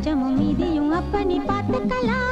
மிச்சமும் மீதியும் அப்ப நீ பார்த்துக்கலாம்.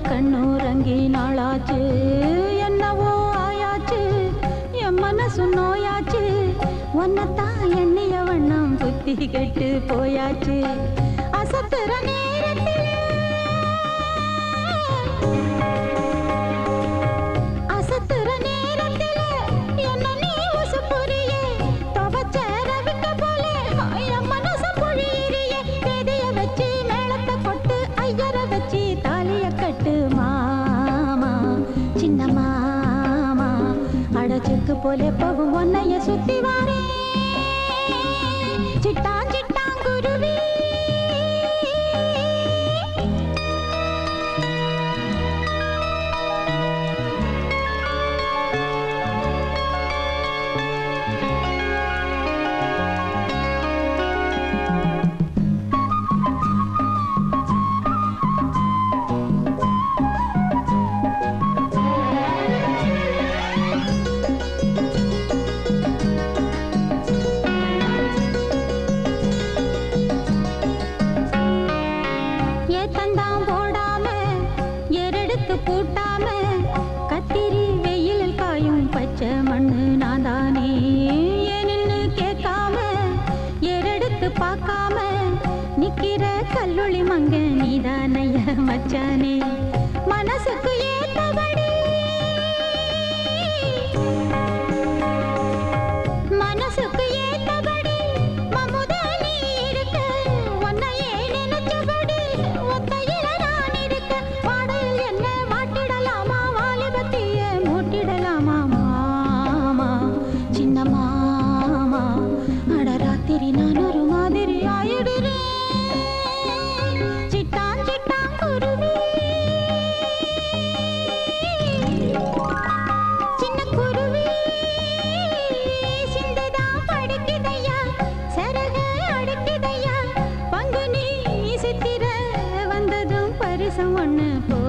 கண்ணூரங்கி நாளாச்சு என்னவோ ஆயாச்சு என் மனசு நோயாச்சு ஒன்னத்தான் எண்ணிய வண்ணம் புத்தி கெட்டு போயாச்சு அசத்துற நேரத்தில் அசத்துற நேரத்தில் என்ன நீ உசு புரியே துவச்ச ரவிக்க போல என் மனசு பொழியிறியே வேதைய வச்சு மேளத்தை கொட்டு ஐயர வச்சு தாலிய கட்டு மாமா சின்ன மாமா அடச்சுக்கு போல போகும் ஒன்னைய சுத்தி வாரே சிட்டா சிட்டாங்குருவி கூட்டாம கத்திரி வெயிலில் காயும் பச்சை மண்ணு நான் தானே ஏன்னு கேட்காம ஏறெடுத்து பார்க்காம நிக்கிற கல்லொளி மங்க நீதானைய மச்சானே மனசுக்கு ஏத்தபடி மனசுக்கு ஏத்தபடி மமுதா நீ இருக்க உன்னையே நினைச்சபடி ஒத்தையில நான் இருக்க பாடையில் என்ன மாட்டிடலாமா வாலிபத்திய மூட்டிடலாமா மாமா சின்ன மாமா அட ராத்திரி நான் ஒரு மாதிரி ஆயிடுறேன் சிட்டான் சிட்டான் குருவி சின்ன குருவி சிந்துதான் படிக்குதையா சரக அடிக்குதையா பங்குனி சித்திர வந்ததும் பரிசம் ஒண்ணு போ